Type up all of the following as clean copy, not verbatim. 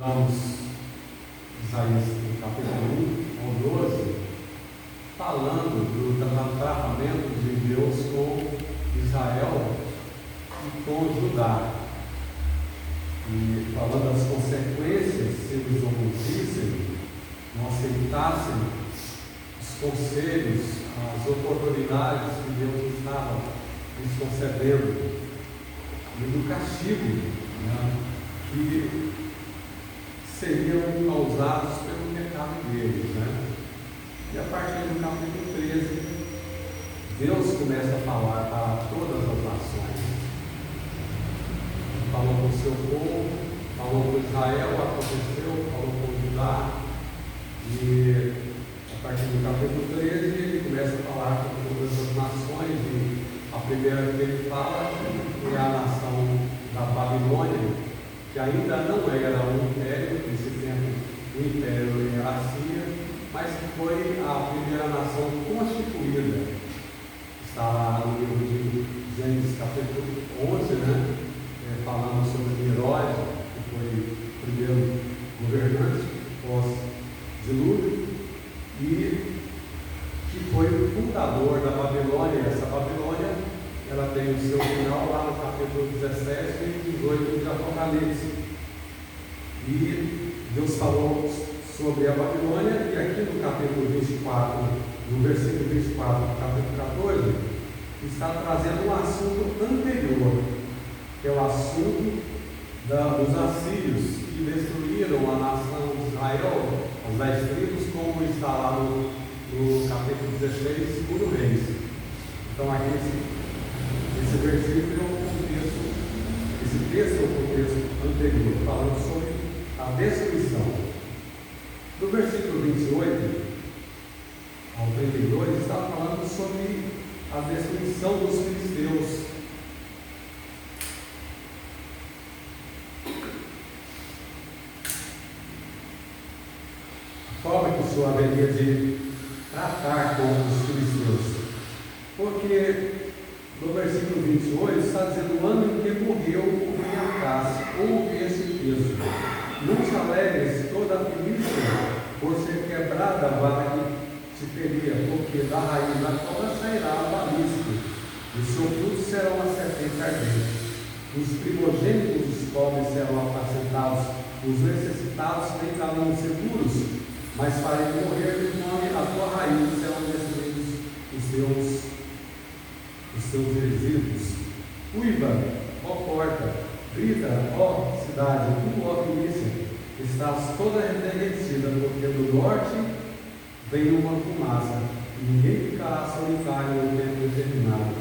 Vamos, Isaías capítulo 1 ao 12, falando do tratamento de Deus com Israel e com Judá, e falando das consequências se eles não cumprissem, não aceitassem os conselhos, as oportunidades que Deus estava lhes concedendo, e do castigo, que seriam causados pelo pecado deles, E a partir do capítulo 13, Deus começa a falar para todas as nações. Falou com o seu povo, falou com Israel, aconteceu, falou com Judá, e a partir do capítulo 13 ele começa a falar com todas as nações, e a primeira que ele fala é a nação da Babilônia, que ainda não era um império. Nesse tempo o império era a Síria, mas que foi a primeira nação constituída. Está lá no livro de Gênesis capítulo 11, falando sobre Herodes, que foi o primeiro governante pós-dilúvio, e que foi o fundador da Babilônia. Essa Babilônia, ela tem o seu final lá no capítulo 17 e 18 de Apocalipse. E Deus falou sobre a Babilônia, e aqui no capítulo 24, no versículo 24 do capítulo 14, está trazendo um assunto anterior, que é o assunto dos assírios, que destruíram a nação de Israel, os 10 tribos, como está lá no capítulo 16, 2 Reis. Então aqui esse versículo é o contexto, esse texto é o contexto anterior, falando sobre a destruição. Do versículo 28 ao 32 está falando sobre a destruição dos filisteus. A forma que o Senhor haveria de tratar com os filisteus. Porque no versículo 28 está dizendo: o ano em que morreu o rei Acás, ouve esse texto. Não te alegres toda a milícia por ser quebrada a vara que te feria, porque da raiz da cobra sairá o balisco, e o seu fruto será uma serpente ardente. Os primogênitos dos pobres serão apacentados, os necessitados ficarão seguros, mas farei morrer de fome a tua raiz, serão destruídos os seus resíduos. Uiva, ó porta, grita, ó cidade, tu, ó milícia, estás toda derretida, porque do norte vem uma fumaça, e ninguém ficará solitário no tempo determinado.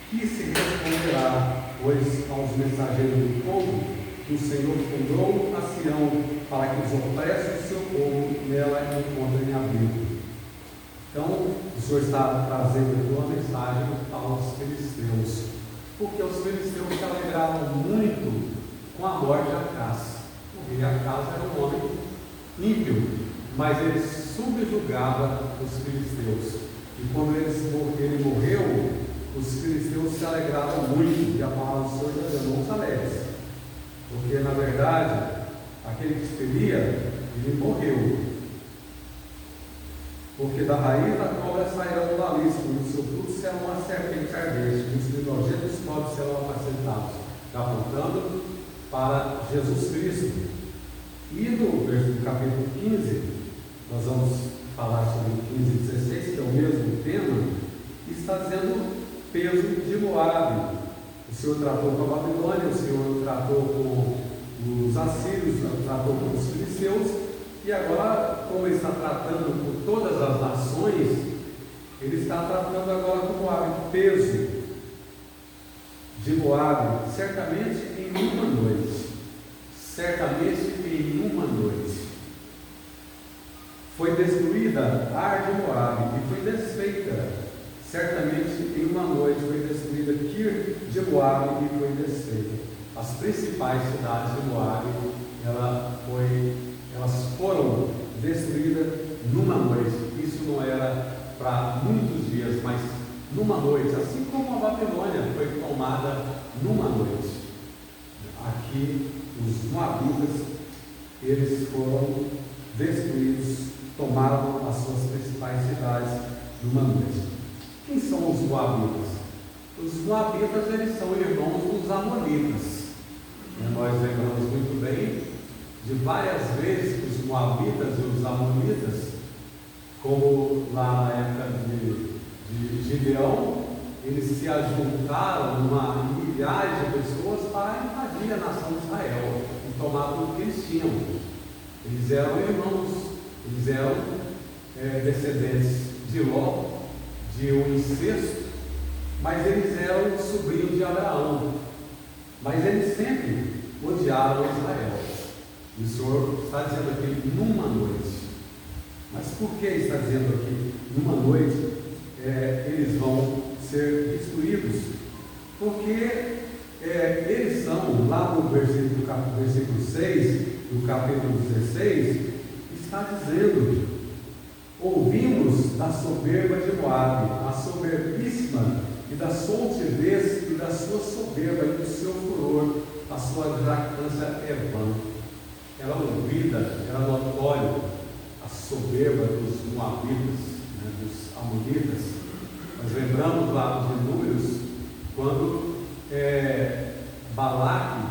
Que se responderá, pois, aos mensageiros do povo, que o Senhor fundou a Sião, para que os opressos do seu povo nela encontrem abrigo. Então, o Senhor está trazendo uma mensagem aos filisteus, porque os filisteus se alegraram muito com a morte de Acás. O rei Acás era um homem ímpio, mas ele subjugava os filisteus. E quando ele morreu, os filisteus se alegraram muito, e a palavra do Senhor já dizendo: não se alegre, porque na verdade aquele que feria, ele morreu. Porque da raiz da cobra sairá o balisco, e o seu fruto será uma serpente ardente, e os primogênitos pobres serão apacentados. Está apontando para Jesus Cristo. E no capítulo 15, nós vamos falar sobre o 15 e 16, que é o mesmo tema, está dizendo peso de Moabe. O Senhor tratou com a Babilônia, o Senhor tratou com os assírios, tratou com os filisteus. E agora, como ele está tratando com todas as nações, ele está tratando agora com Moabe, peso de Moabe, certamente em uma noite. Certamente em uma noite. Foi destruída Ar de Moabe e foi desfeita. Certamente em uma noite foi destruída Kir de Moabe e foi desfeita. As principais cidades de Moabe, elas foram destruídas numa noite. Isso não era para muitos dias, mas numa noite, assim como a Babilônia foi tomada numa noite. Aqui os moabitas, eles foram destruídos, tomaram as suas principais cidades numa noite. Quem são os moabitas? Os moabitas, eles são irmãos dos amonitas. Nós lembramos muito bem de várias vezes que os moabitas e os amonitas, como lá na época de Gideão, eles se ajuntaram numa milhares de pessoas para invadir a nação de Israel e tomar tudo que eles tinham. Eles eram irmãos, eles eram descendentes de Ló, de um incesto, mas eles eram sobrinhos de Abraão. Mas eles sempre odiaram Israel. E o Senhor está dizendo aqui numa noite. Mas por que está dizendo aqui numa noite eles vão ser destruídos? Porque eles são, lá no versículo 6 do capítulo 16, está dizendo: ouvimos da soberba de Moabe, a soberbíssima, e da sua altivez e da sua soberba e do seu furor, a sua jactância é vã. Era ouvida, era notório a soberba dos moabitas, dos amonitas. Nós lembramos lá de Números, quando Balaque,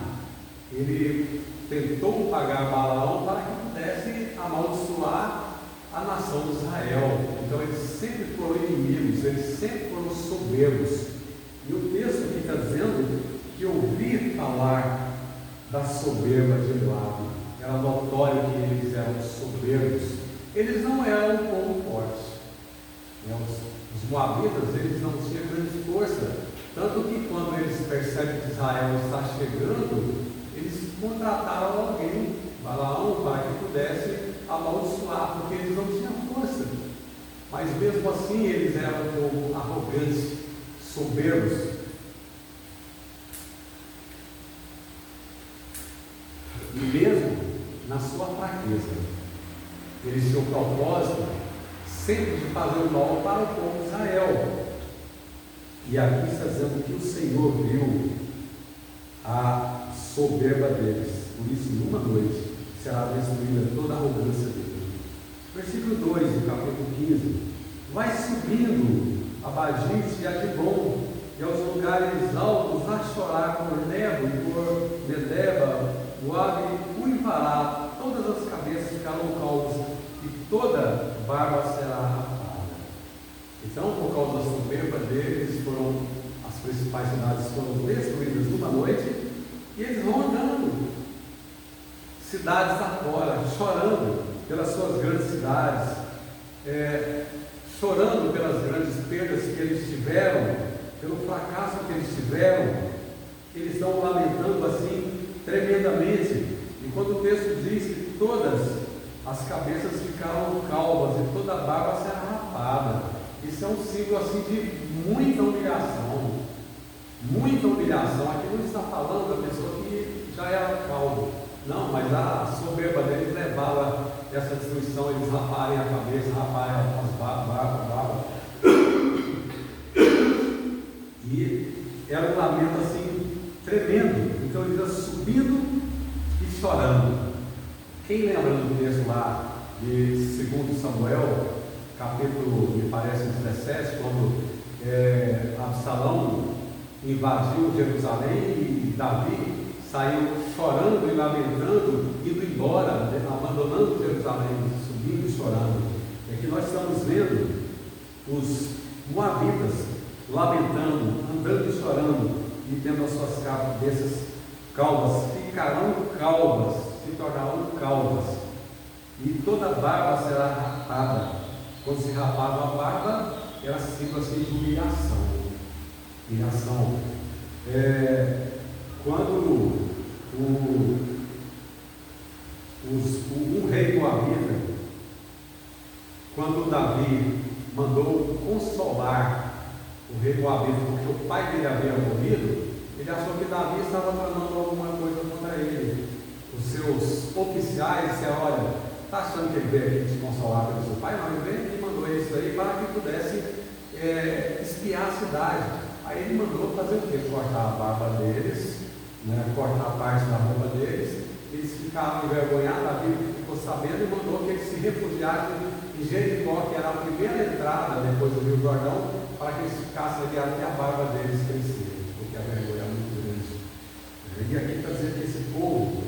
ele tentou pagar Balaão para que pudesse amaldiçoar a nação de Israel. Então eles sempre foram inimigos, eles sempre foram soberbos. E o texto aqui está dizendo que ouvir falar da soberba de Moabe, era notório que eles eram soberbos. Eles não eram um povo forte. Os moabitas, eles não tinham grande força, tanto que quando eles percebem que Israel está chegando, eles contrataram alguém, Balaão, para que pudesse amaldiçoar, porque eles não tinham força. Mas mesmo assim eles eram um povo arrogante, soberbos. E mesmo na sua fraqueza, eles tinham o propósito sempre de fazer o mal para o povo de Israel. E aqui está dizendo que o Senhor viu a soberba deles. Por isso, numa noite, será destruída toda a arrogância deles. Versículo 2 do capítulo 15: vai subindo a Bagite e a Dibon, e aos lugares altos a chorar por Nebo e por Medeba, Moabe uivará, todas as cabeças ficarão calvas, e toda barba será rapada. Então, por causa da soberba deles, as principais cidades foram destruídas numa noite, e eles vão andando cidades afora, chorando pelas suas grandes cidades, chorando pelas grandes perdas que eles tiveram, pelo fracasso que eles tiveram. Eles estão lamentando assim tremendamente. E quando o texto diz que todas as cabeças ficaram calvas e toda a barba será rapada, isso é um símbolo assim de muita humilhação. Muita humilhação. Aqui não está falando da pessoa que já era calvo. Não, mas a soberba deles levava essa destruição, eles raparem a cabeça, raparem as barbas. E era um lamento assim tremendo. Então eles iam subindo e chorando. Quem lembra do texto lá de 2 Samuel, capítulo, me parece, 17, quando Absalão invadiu Jerusalém e Davi saiu chorando e lamentando, indo embora, abandonando Jerusalém, subindo e chorando. É que nós estamos vendo os moabitas lamentando, andando e chorando, e tendo as suas cabeças calvas, ficarão calvas, se tornarão calvas, e toda a barba será rapada. Quando se rapava a barba, era símbolo assim de humilhação. Quando o rei moabita, quando Davi mandou consolar o rei moabita, porque o pai dele havia morrido, ele achou que Davi estava tramando alguma coisa contra ele. Os seus oficiais disseram: olha, está achando que ele veio aqui te consolar pelo seu pai? Não, ele veio e mandou isso aí para que pudesse espiar a cidade. Aí ele mandou fazer o quê? Cortar a barba deles, cortar parte da roupa deles, eles ficaram envergonhados, a Bíblia ficou sabendo e mandou que eles se refugiassem em Jericó, que era a primeira entrada depois do Rio Jordão, para que eles ficassem ali até a barba deles crescer, porque a vergonha é muito grande. E aqui está dizendo que esse povo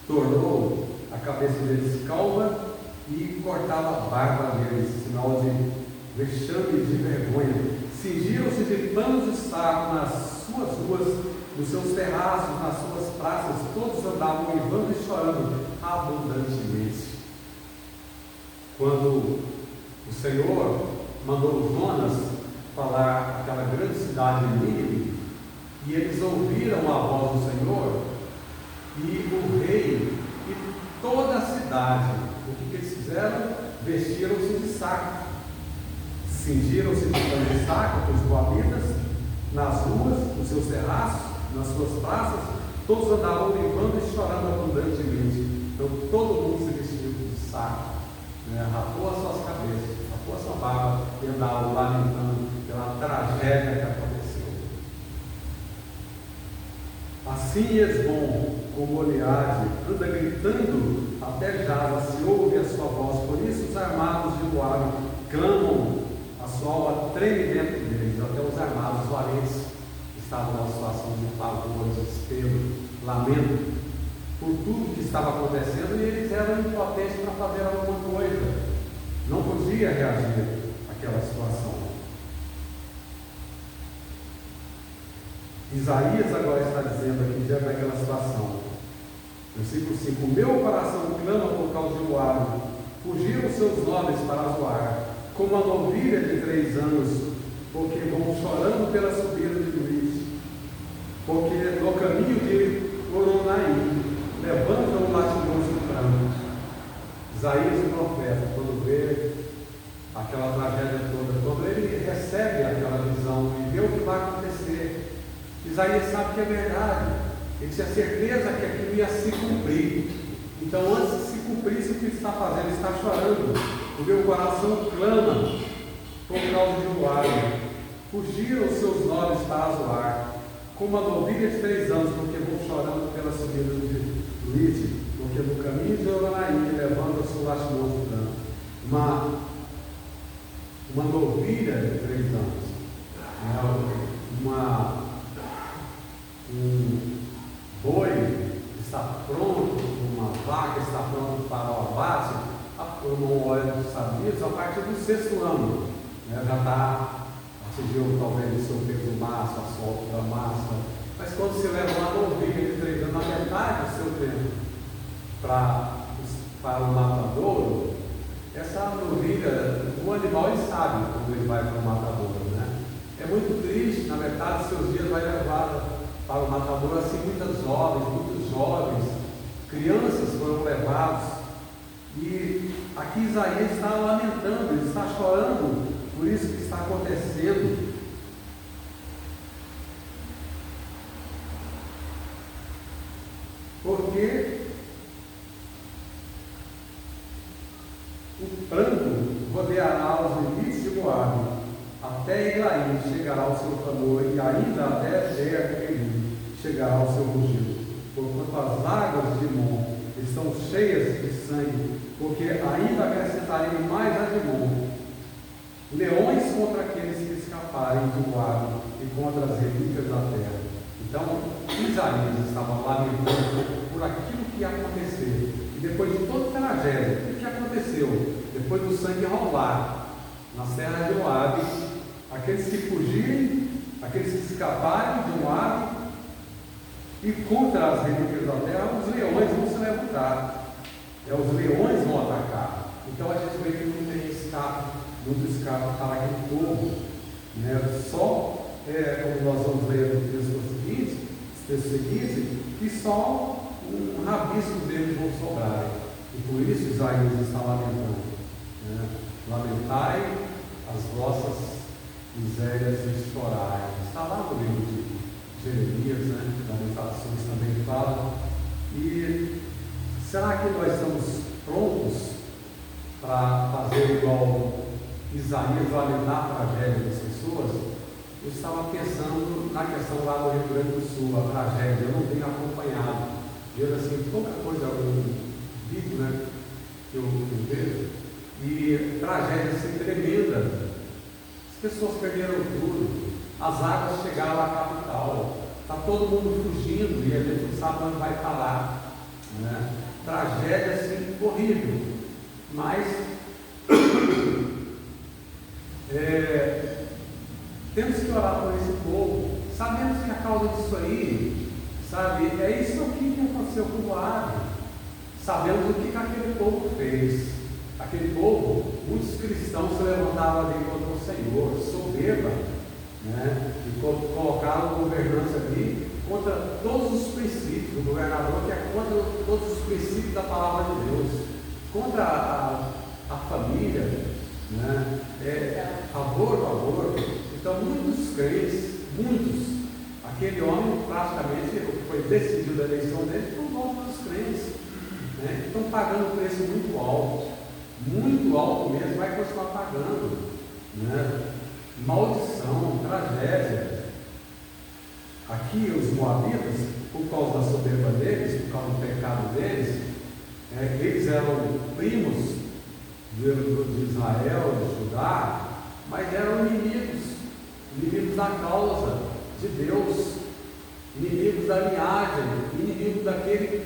tornou a cabeça deles calva e cortava a barba deles, sinal de vexame e de vergonha. Cingiram-se de panos de saco nas suas ruas, nos seus terraços, nas suas praças, todos andavam uivando e chorando abundantemente. Quando o Senhor mandou Jonas falar aquela grande cidade de Nínive, e eles ouviram a voz do Senhor, e o rei e toda a cidade, o que eles fizeram? Vestiram-se de saco, cingiram-se de pano de saco, os moabitas, nas ruas, nos seus terraços, nas suas praças, todos andavam uivando e chorando abundantemente. Então todo mundo se vestiu de saco, rapou as suas cabeças, rapou a sua barba e andavam lamentando pela tragédia que aconteceu. Assim Esbom, como Oleade, anda gritando até Jaza, se ouve a sua voz. Por isso os armados de Moabe clamam, a sua alma treme dentro deles. Até os armados valentes estavam numa situação de pavor, desespero, lamento por tudo que estava acontecendo, e eles eram impotentes para fazer alguma coisa, não podia reagir àquela situação. Isaías agora está dizendo aqui, diante daquela situação, versículo 5: o meu coração clama por causa de Moabe, fugiram seus nobres para Zoar, como a novilha de 3 anos, porque vão chorando pela subida de Luiz, porque no caminho de Oronaí levantam o latimoso pranto. Isaías, o profeta, quando vê aquela tragédia toda, quando ele recebe aquela visão e vê o que vai acontecer, Isaías sabe que é verdade, ele tinha certeza que aquilo ia se cumprir. Então, antes de se cumprir, isso que ele está fazendo, ele está chorando, porque o coração clama por causa de Moabe. Fugiram os seus nobres para Zoar, como a novilha de 3 anos, porque vão chorando pela subida de Luiz, porque no caminho de Oronaí levanta-se o lastimoso pranto. Uma novilha de 3 anos, um boi está pronto, uma vaca está pronta para o abate, não olha dos sabios, a partir do 6º ano, já está, atingiu talvez o seu peso máximo, a sua altura máxima. Mas quando se leva uma novilha de 3 anos, na metade do seu tempo, para o matadouro, essa novilha, o animal ele sabe quando ele vai para o matadouro, né? É muito triste, na metade dos seus dias vai levar para o matadouro, assim, muitos jovens, crianças foram levados, e aqui Isaías está lamentando, ele está chorando por isso que está acontecendo. Porque o pranto rodeará os limites de Moabe, até Eglaim chegará o seu clamor, e ainda até Beer-Elim chegará o seu rugido. Porquanto as águas de Mon estão cheias de sangue, porque ainda acrescentarei mais a de Mon, leões contra aqueles que escaparem de Moabe e contra as relíquias da terra. Então, Isaías estava lamentando por aquilo que ia acontecer. E depois de toda a tragédia, o que aconteceu? Depois do sangue rolar nas terras de Moabe, aqueles que fugirem, aqueles que escaparem de Moabe e contra as relíquias da terra, os leões vão se levantar. Os leões vão atacar. Então a gente vê que não tem escape, muito escape para aquele povo, só, como nós vamos ler no texto seguinte, que só um rabisco deles vão sobrar. E por isso Isaías está lamentando. Lamentai as vossas misérias e chorai. Está lá no livro de Jeremias, Lamentações também fala. E será que nós estamos prontos para fazer igual Isaías, lamentar a tragédia das pessoas? Eu estava pensando na questão lá do Rio Grande do Sul, a tragédia. Eu não tenho acompanhado vendo assim, pouca coisa, algum vídeo, né, que eu vejo, e tragédia assim, tremenda. As pessoas perderam tudo, as águas chegaram à capital, está todo mundo fugindo e a gente não sabe onde vai parar, né? Tragédia assim, horrível, mas temos que orar por esse povo. Sabemos que a causa disso aí, sabe, é isso aqui que aconteceu com o Moabe. Sabemos o que aquele povo fez. Aquele povo, muitos cristãos se levantaram ali contra o Senhor, soberba, né? E colocaram o governante ali contra todos os princípios, o governador que é contra todos os princípios da palavra de Deus, contra a família, né? Favor. Então, muitos crentes, aquele homem praticamente foi decidido da eleição dele por volta dos crentes, né? Estão pagando um preço muito alto mesmo, vai continuar pagando, né? Maldição, tragédia. Aqui os moabitas, por causa da soberba deles, por causa do pecado deles, eles eram primos de Israel, de Judá, mas eram inimigos da causa de Deus, inimigos da linhagem, inimigos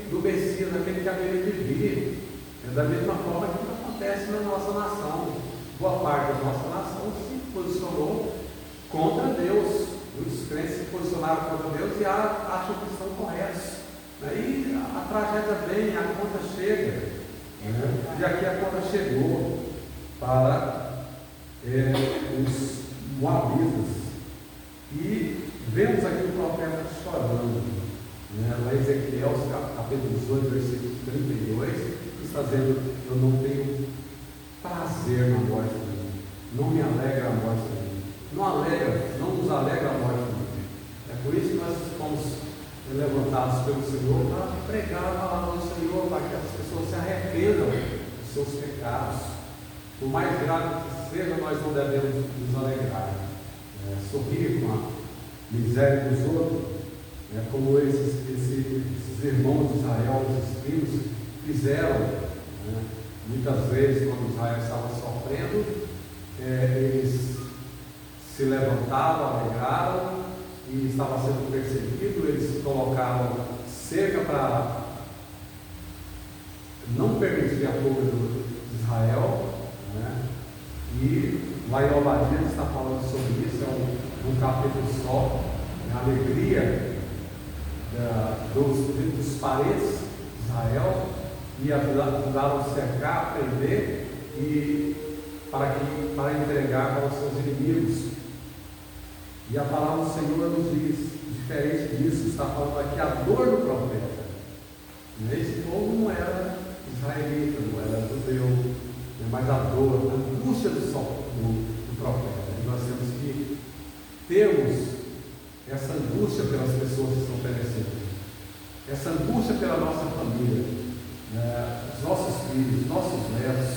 do Messias, daquele que haveria de vir. É da mesma forma que acontece na nossa nação. Boa parte da nossa nação se posicionou contra Deus. Muitos crentes se posicionaram contra Deus e acham que estão corretos. Aí a tragédia vem, a conta chega, né? E aqui a conta chegou para os moabitas. E vemos aqui o profeta chorando, né? Lá em Ezequiel, capítulo 18, versículo 32, está dizendo: eu não tenho prazer na morte dele, não me alegra a morte dele, não nos alegra a morte dele. É por isso que nós fomos levantados pelo Senhor para pregar a palavra do Senhor, para que as pessoas se arrependam dos seus pecados. Por mais grave que seja, nós não devemos nos alegrar, sorrir com a miséria dos outros, como esses irmãos de Israel, esses filhos, fizeram, né? Muitas vezes, quando Israel estava sofrendo, eles se levantavam, alegraram, e estava sendo perseguido, eles colocaram cerca para não permitir a fuga de Israel, né? E lá em Obadias está falando sobre isso, é um capítulo só, a alegria dos parentes de Israel, e ajudaram a cercar, a prender e para entregar para os seus inimigos. E a palavra do Senhor nos diz, diferente disso, está falando aqui a dor do profeta. Esse povo não era israelita, não era judeu, mas a dor, a angústia do profeta. E nós temos que termos essa angústia pelas pessoas que estão perecendo, essa angústia pela nossa família, os nossos filhos, nossos netos,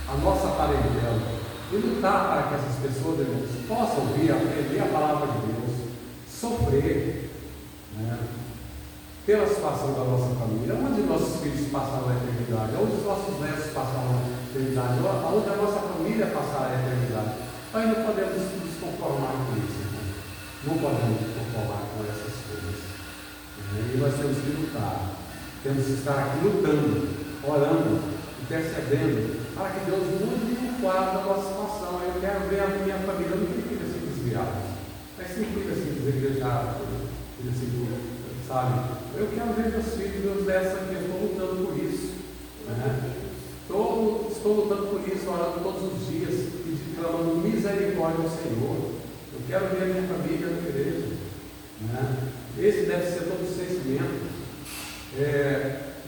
a nossa parentela, e lutar para que essas pessoas, irmãos, possam vir aprender a palavra de Deus, sofrer, pela situação da nossa família, onde nossos filhos passaram a eternidade, onde os nossos netos passaram a eternidade, onde a nossa família passará a eternidade. Nós não podemos nos conformar com isso, irmão. Não podemos nos conformar com essas coisas. E nós temos que lutar, temos que estar aqui lutando, orando, intercedendo, para que Deus mude o quadro da nossa situação. Eu quero ver a minha família, eu não tenho filhos assim desviados, mas sim filhos assim desigrejados, filhos assim, sabe? Eu quero ver meus filhos, meus netos aqui, eu estou lutando por isso, estou lutando por isso, orando todos os dias, e clamando misericórdia ao Senhor. Eu quero ver a minha família na igreja, Esse deve ser todo o sentimento.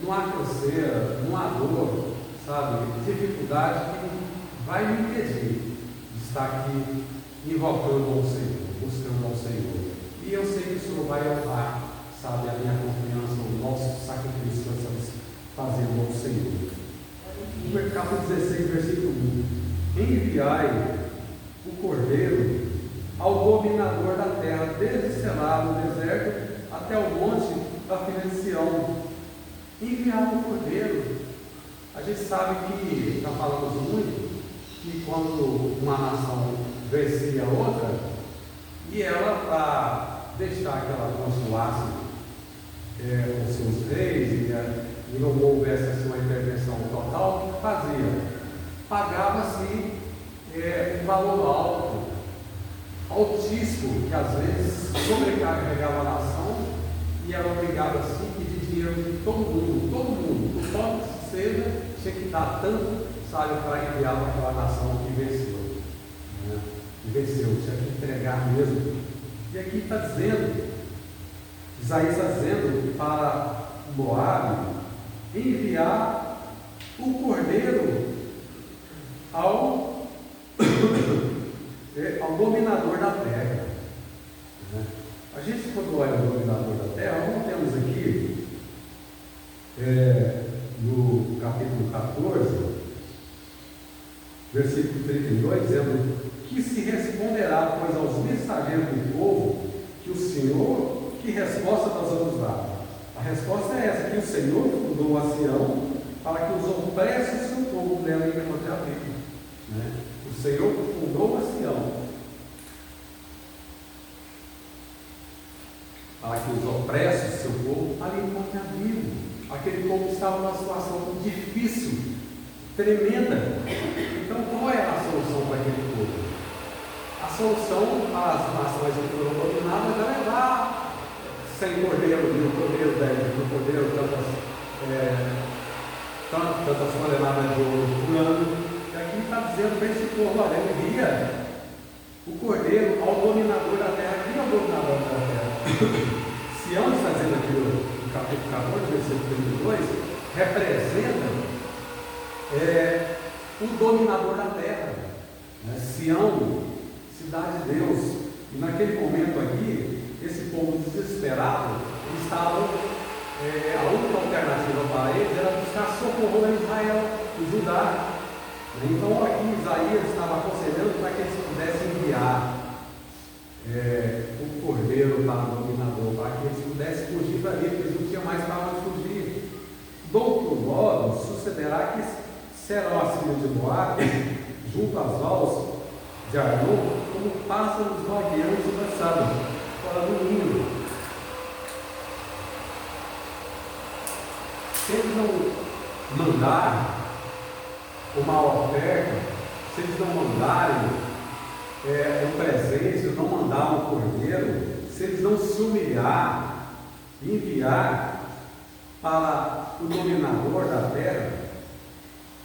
Não há canseira, não há dor, sabe? Dificuldade que vai me impedir de estar aqui invocando ao Senhor, buscando ao Senhor. E eu sei que o Senhor vai honrar, sabe, a minha confiança, o nosso sacrifício que nós estamos fazendo ao Senhor. No capítulo 16, versículo 1: enviai o cordeiro ao dominador da terra, desde Selá, no deserto, até o monte enviava o cordeiro. A gente sabe que, já falamos muito, que quando uma nação vencia a outra, e ela, para deixar que ela continuasse com seus reis e não houvesse assim, uma intervenção total, o que fazia? Pagava-se um valor alto, altíssimo, que às vezes sobrecarregava a nação e era obrigado a assim, pedir dinheiro de todo mundo, o pobre que seja, tinha que dar tanto, sabe, para enviar para aquela nação que venceu. Que venceu, tinha que entregar mesmo. E aqui está dizendo, Isaías está dizendo para Moabe enviar o cordeiro ao dominador da terra. A gente, quando olha o dominador da terra, como temos aqui no capítulo 14, versículo 32, dizendo que se responderá, pois, aos mensageiros do povo, que o Senhor, que resposta nós vamos dar? A resposta é essa, que o Senhor fundou a Sião, para que os opressos seu povo dela encontre abrigo. O Senhor fundou a Sião, para que os opressos seu povo ali encontre abrigo. Aquele povo que estava numa situação difícil, tremenda. Então, qual é a solução para aquele povo? A solução para as nações que foram dominadas é levar sem cordeiro, de um cordeiro 10, de um cordeiro tantas toneladas de ouro por ano. E aqui está dizendo para esse povo: olha, envia o cordeiro ao dominador da terra. Quem é o dominador da terra? Sião, está dizendo aqui no capítulo 14, versículo 32, representa o dominador da terra. Sião, cidade de Deus. E naquele momento aqui, esse povo desesperado, eles estavam, a única alternativa para eles era buscar socorro em Israel, em Judá. Então aqui Isaías estava aconselhando para que eles pudessem enviar o cordeiro para o dominador, para que eles pudessem fugir dali, porque eles não tinham mais para onde fugir. Do outro modo, sucederá que serão as filhas de Moabe, junto às valls de Arnon, como pássaros vagueantes e lançados fora do ninho. Se eles não mandarem uma oferta, se eles não mandarem um presente, se eles não mandarem um cordeiro, se eles não se humilhar e enviar para o dominador da terra,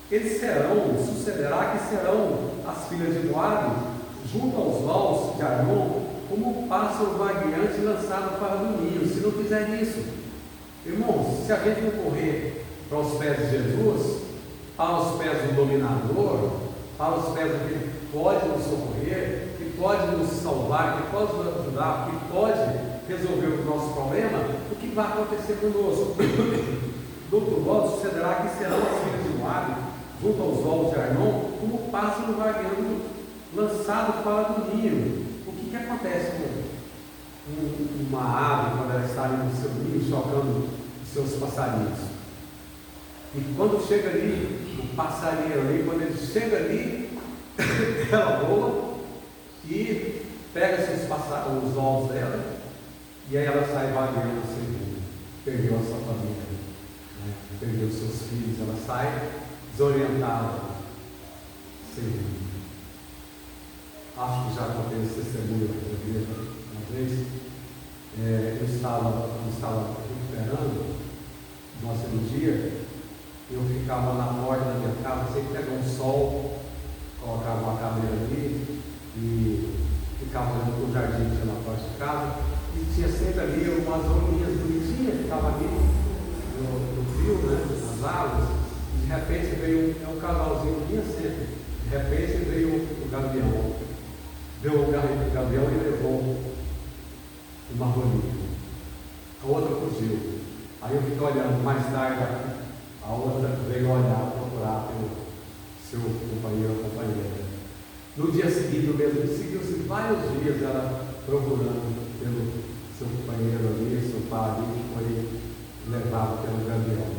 eles sucederá que serão as filhas de Moabe, junto aos valls de Arnon, como um pássaro vagueante lançado para o ninho. Se não fizer isso, irmãos, se a gente não correr para os pés de Jesus, para os pés do dominador, para os pés daquele que pode nos socorrer, que pode nos salvar, que pode nos ajudar, que pode resolver o nosso problema, o que vai acontecer conosco? Do outro modo, sucederá que serão as filhas de Moabe, junto aos valls de Arnon, como um pássaro vagueando lançado fora do ninho. O que acontece com uma ave quando ela está ali no seu ninho, chocando os seus passarinhos? E quando chega ali, o passarinho ali, quando ele chega ali, ela voa e pega os ovos dela, e aí ela sai vagueando assim, perdeu a sua família, perdeu os seus filhos, ela sai desorientada, sem rumo. Acho que já contei esse testemunho na igreja uma vez. Eu estava recuperando de uma cirurgia. Eu ficava na porta da minha casa, sempre pegava um sol, colocava uma cadeira ali e ficava olhando para o jardim que tinha na porta de casa, e tinha sempre ali umas rolinhas bonitinhas, ficava ali no fio, nas árvores, e de repente veio um casalzinho vinha sempre, de repente veio o gavião, deu o gavião e levou uma rolinha, a outra fugiu, aí eu fiquei olhando, mais tarde a outra veio olhar, procurar pelo seu companheiro ou companheira. No dia seguinte, o mesmo seguiu-se vários dias ela procurando pelo seu companheiro ali, seu pai ali, que foi levado pelo gavião.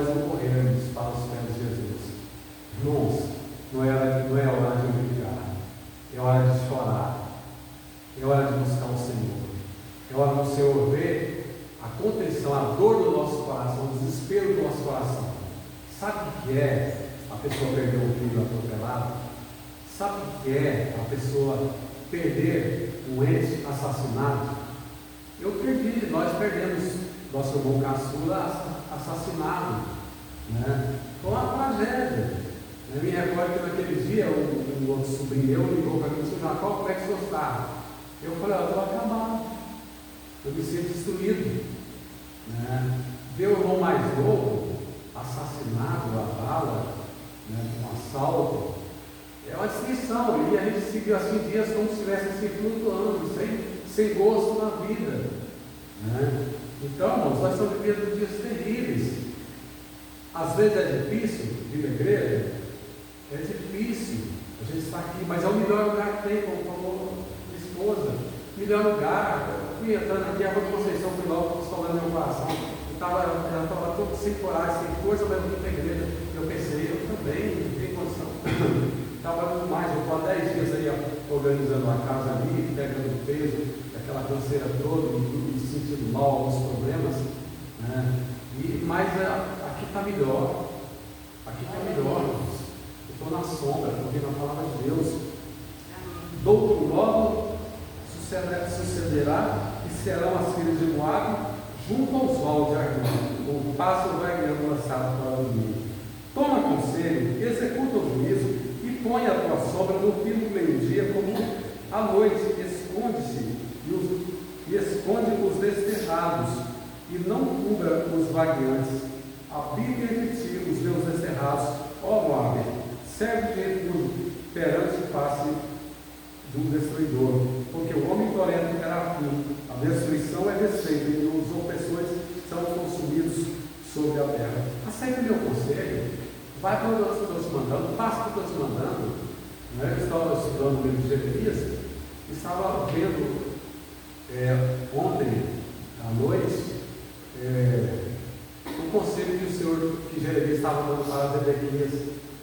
nós não corrermos para os pés de Jesus. Irmãos, não é hora de brigar, é hora de chorar, é hora de buscar o Senhor, é hora do Senhor ver a contrição, a dor do nosso coração, o desespero do nosso coração. Sabe o que é a pessoa perder um filho atropelado? Sabe o que é a pessoa perder um ente assassinado? Nós perdemos nosso irmão caçula assassinado, né? Foi uma tragédia. Eu me recordo que naquele dia um outro sobrinho meu ligou para mim e disse: Jacó, como é que o senhor está? Eu falei: eu estou acabado, eu me sinto destruído, né? Ver o irmão mais novo assassinado a bala, né, um assalto, é uma destruição. E a gente seguiu assim dias como se estivesse assim flutuando, sem gosto na vida, né? Então, irmãos, nós estamos vivendo dias terríveis. Às vezes é difícil vir à igreja, é difícil a gente estar aqui, mas é o melhor lugar que tem, como falou minha esposa. Melhor lugar. Eu fui entrando aqui, a Rua de Conceição foi logo falando meu coração. Ela estava todo sem coragem, sem coisa, mas eu vim para a igreja. Eu pensei, eu também não tenho condição. Trabalhando mais, eu estou há 10 dias aí organizando a casa ali, pegando peso, aquela canseira toda, me sentindo mal, alguns problemas, né? Mas aqui está melhor, eu estou na sombra, estou ouvindo a palavra de Deus. Doutor logo sucederá e serão as filhas de Moabe junto aos valos de Arnon, o pássaro vai ganhando lançado para o inimigo. Toma conselho, executa o juízo e põe a tua sombra no fim do meio-dia, como à noite, esconde-se e esconde os desterrados, e não cubra os vagueantes. Habite entre ti os meus desterrados, ó Moabe, serve perante face do destruidor, porque o homem violento terá fim, a destruição é desfeita e os opressores são consumidos sobre a terra. Aceita meu conselho, vai para onde eu estou te mandando, faça o que eu estou te mandando. Eu estava estudando o livro de Jeremias, estava vendo ontem à noite o conselho que Jeremias estava dando para Zedequias.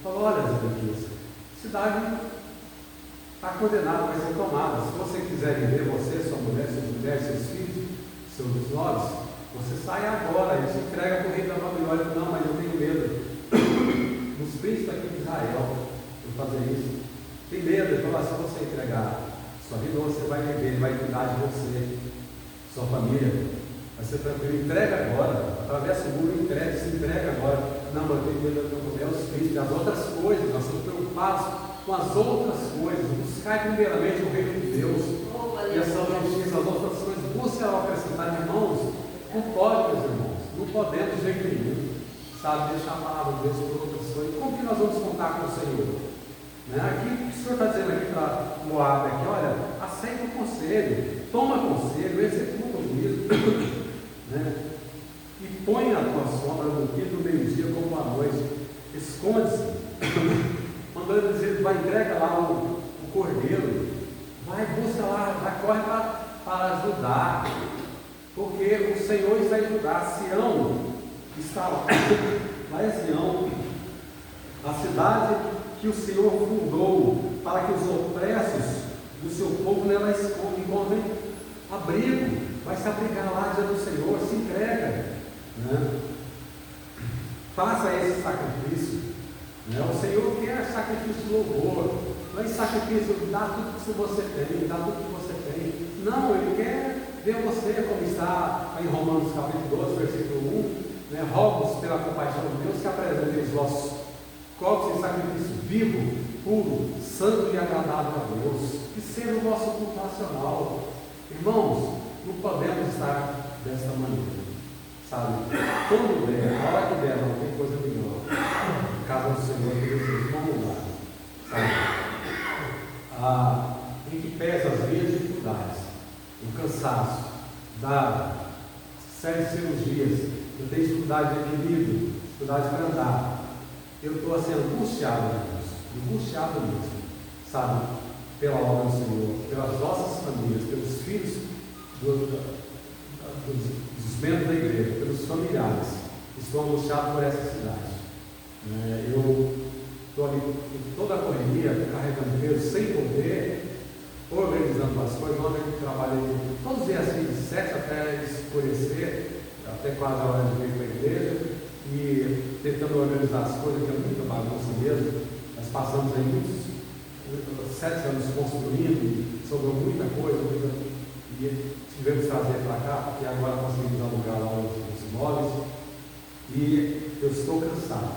Falou: olha, Zedequias, a cidade está condenada, vai ser tomada. Se você quiser viver, você, sua mulher, suas mulheres, seus filhos, seus nobres, você sai agora e se entrega para o rei da Babilônia. Não, mas eu tenho medo dos príncipes aqui de Israel por fazer isso. Tem medo. Ele falou: se você entregar sua vida, você vai viver, ele vai cuidar de você, sua família, vai ser tranquilo. Entrega agora, atravessa o muro, se entrega agora. Não, mas eu tenho medo de eu comer os príncipes, as outras coisas, nós estamos preocupados com as outras coisas. Buscai primeiramente o reino de Deus e a sua justiça, as outras coisas vos serão acrescentadas. Irmãos, não pode, meus irmãos, não podemos de jeito nenhum, sabe, deixar a palavra de Deus por outras coisas. Como que nós vamos contar com o Senhor? Aqui, o que o Senhor está dizendo aqui para Moabe, aqui, olha, aceita o conselho, toma conselho, executa o juízo, e põe a tua sombra no dia do meio-dia como à noite, esconde-se. Quando ele diz, ele vai, entrega lá o cordeiro, vai, busca lá, vai, corre para ajudar, porque o Senhor está em Judá. Sião está lá, lá é Sião, a cidade que o Senhor fundou para que os opressos do seu povo nela encontrem abrigo. Vai se abrigar lá diante do Senhor, se entrega, faça esse sacrifício. O Senhor quer sacrifício de louvor, não é sacrifício de dar tudo que você tem, dar tudo que você tem. Não, Ele quer ver você como está em Romanos capítulo 12, versículo 1, rogo-vos pela compaixão de Deus que apresentem os vossos corpos em sacrifício vivo, puro, santo e agradável a Deus, que seja o vosso culto racional. Irmãos, não podemos estar desta maneira, sabe? Quando der, na hora que der, não tem coisa melhor. Casa do Senhor, que vamos lá, sabe? Em que pesa as minhas dificuldades, o cansaço, da série de cirurgias, eu tenho dificuldade de equilíbrio, dificuldade para andar. Eu estou assim angustiado mesmo, sabe? Pela obra do Senhor, pelas nossas famílias, pelos filhos dos membros da igreja, pelos familiares. estou angustiado por essa cidade. Eu estou ali em toda a correria, carregando peso, sem poder, organizando as coisas. Ontem eu trabalhei todos os dias assim, de 7 até escurecer, até quase a hora de vir para a igreja, e tentando organizar as coisas, que é muita bagunça mesmo. Nós passamos aí muitos 7 anos construindo, sobrou muita coisa, e tivemos que trazer para cá, porque agora conseguimos alugar lá os imóveis, e eu estou cansado,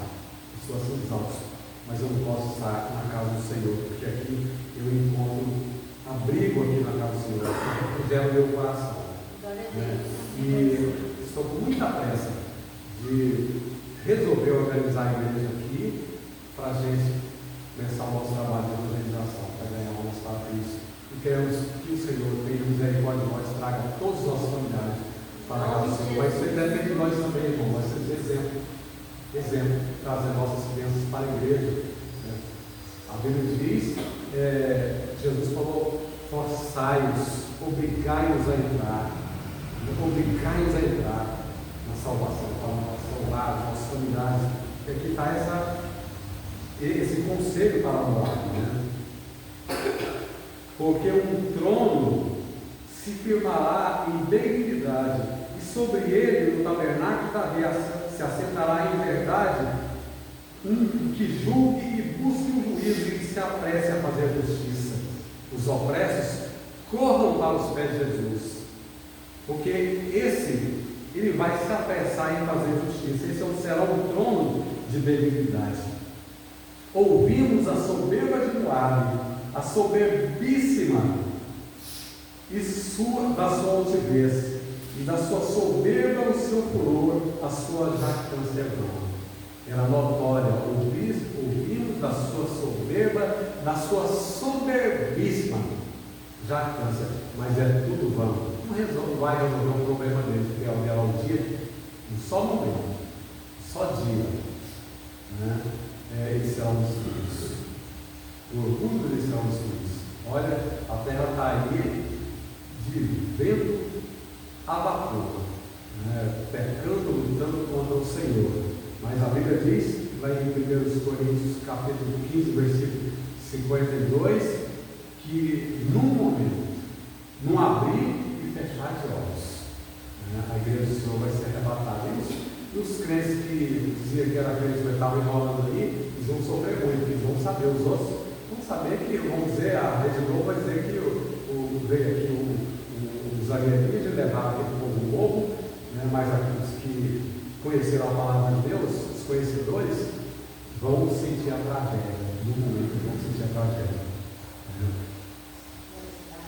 estou assim exausto, mas eu não posso estar na casa do Senhor, porque aqui eu encontro abrigo aqui na casa do Senhor, que é o meu coração. E estou com muita pressa de resolver organizar a igreja aqui para a gente começar o nosso trabalho de organização, para ganhar almas para Cristo. E queremos que o Senhor tenha misericórdia de nós, traga todos os nossos familiares para a casa do Senhor. Mas isso depende de nós também, irmão. Nós temos exemplo, trazer nossas crianças para a igreja. A Bíblia diz, Jesus falou, forçai-os, obrigai-os a entrar na salvação, para salvar os nossos familiares. E aqui está esse conselho para o lar, porque um trono se firmará em benignidade, e sobre ele, no tabernáculo da vida, se assentará em verdade um que julgue e busque o juízo e que se apresse a fazer justiça. Os opressos corram para os pés de Jesus, porque ele vai se apressar em fazer justiça. Esse será um trono de benignidade. Ouvimos a soberba de Moabe, a soberbíssima da sua altivez, e da sua soberba o seu furor, a sua jactância vã. Era notória, ouvimos da sua soberba, da sua soberbíssima jactância, mas é tudo vão. Não vai resolver o problema deles, porque é um dia, um só momento, só dia, eles serão destruídos. O orgulho deles serão destruídos. Olha, a terra está aí de vento a vapor, pecando, lutando contra o Senhor. Mas a Bíblia diz, lá em 1 Coríntios capítulo 15, versículo 52, que num momento, num abrir e fechar de olhos, a igreja do Senhor vai ser arrebatada. E os crentes que diziam que era crente, mas estavam enrolando aí, eles vão sofrer muito, eles vão saber, os outros vão saber que, vamos dizer, a Rede Globo vai dizer que veio aqui os alienígenas levaram aquele povo novo, mas aqueles que conheceram a palavra de Deus, os conhecedores, vão sentir a tragédia, no momento vão sentir a tragédia.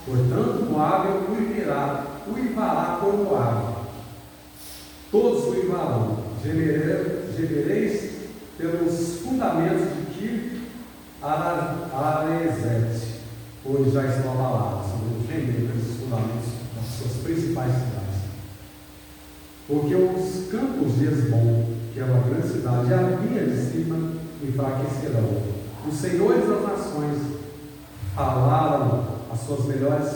Portanto, Moabe uivará por Moabe, todos uivarão, gemereis pelos fundamentos de Ki-Haresete, pois já estão abalados, vão gemer pelos fundamentos das suas principais cidades. Porque os campos de Esbom, que é uma grande cidade, a linha de cima enfraquecerão. Os senhores das nações talaram as suas melhores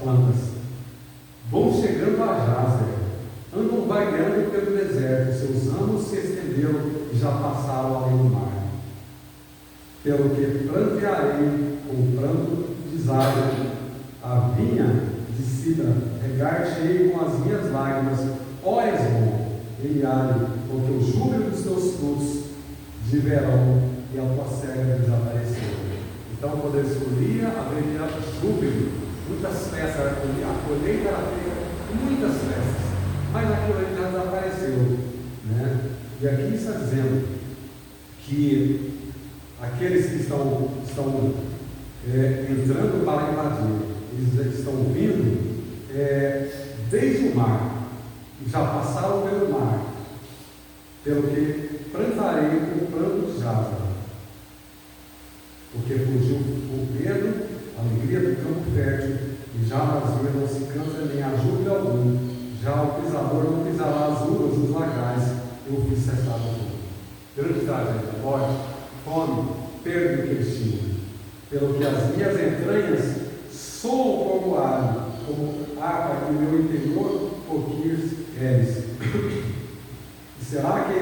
plantas, vão chegando a Jazer, andam vagueando pelo deserto, seus anos se estenderam e já passaram além do mar. Pelo que plantearei com o pranto de Zaga, a vinha de Sidra, regar-te-ei com as minhas lágrimas, ó Esbom, Eliade, porque o júbilo dos teus frutos de verão e a tua serva desapareceu. Então, quando eles colhiam, haveria júbilo, muitas festas, a colheita era feita, muitas festas, mas aquilo ali já desapareceu. E aqui está dizendo que aqueles que estão entrando para invadir, eles estão vindo desde o mar, já passaram pelo mar, pelo que plantarei com o pranto de Jaza, porque fugiu o medo, a alegria do campo fértil, e já nas ruas não se cansa nem há júbilo algum, já o pisador não pisará as uvas dos lagais, eu fiz cessar o fogo. Grande tragédia, morte, fome, perda intestina, pelo que as minhas entranhas soam como harpa, e o meu interior quis eres. E será que,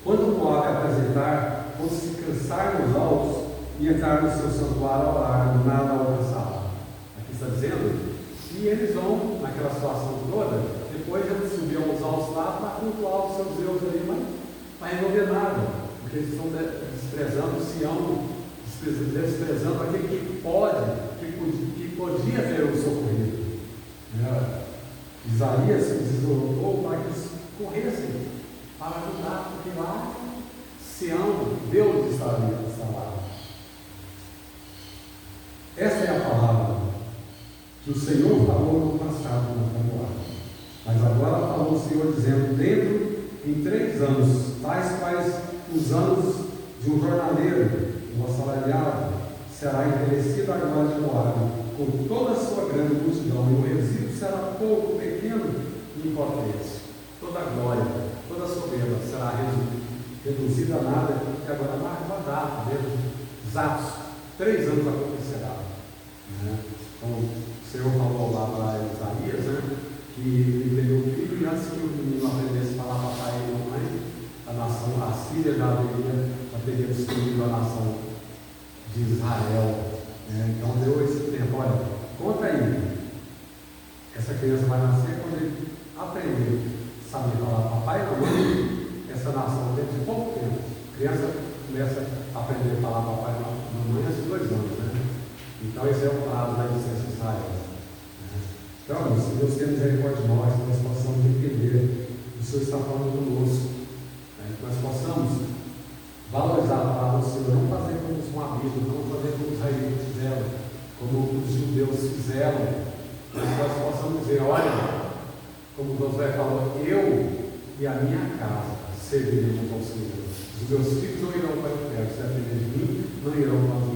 quando Moabe apresentar, ou se cansar nos altos e entrar no seu santuário a orar, nada alcançará? Aqui está dizendo que eles vão, naquela situação toda, depois eles subiam aos altos lá para cultuar os seus deuses ali, mas não vai resolver nada, porque eles estão desprezando Sião, desprezando aquele que pode, que podia ter o socorrido. Isaías se deslocou para que eles corressem, para ajudar, porque lá Sião, Deus está lá. Essa é a palavra que o Senhor falou no passado, na Tamuá. Mas agora falou o Senhor dizendo: dentro em 3 anos, tais quais os anos de um jornaleiro, um assalariado, será envelhecido a glória de Moabe, com toda a sua grande multidão, e o resíduo será pouco, pequeno e impotente. Toda a glória, toda a soberba será reduzida a nada, e agora marca a data, exatos, 3 anos acontecerá. Então, o Senhor falou lá para Isaías, que ele teve um filho, e antes que o menino aprendesse a falar papai e mamãe, a nação assíria já teria destruído a nação de Israel. Então deu esse tempo. Olha, conta aí, essa criança vai nascer quando ele aprender a saber falar papai e mamãe, essa nação dentro de pouco tempo. A criança começa a aprender a falar papai e mamãe aos 2 anos. Então esse é o prazo da licença de Israel. Então, se Deus tem misericórdia de nós, nós possamos entender o Senhor está falando conosco, que nós possamos valorizar a palavra do Senhor, não fazer como os moabitas, não fazer como os israelitas fizeram, como os judeus fizeram, mas nós possamos dizer: olha, como Josué falou, eu e a minha casa serviremos ao Senhor. Os meus filhos não irão para o inferno, se aprender de mim, não irão para o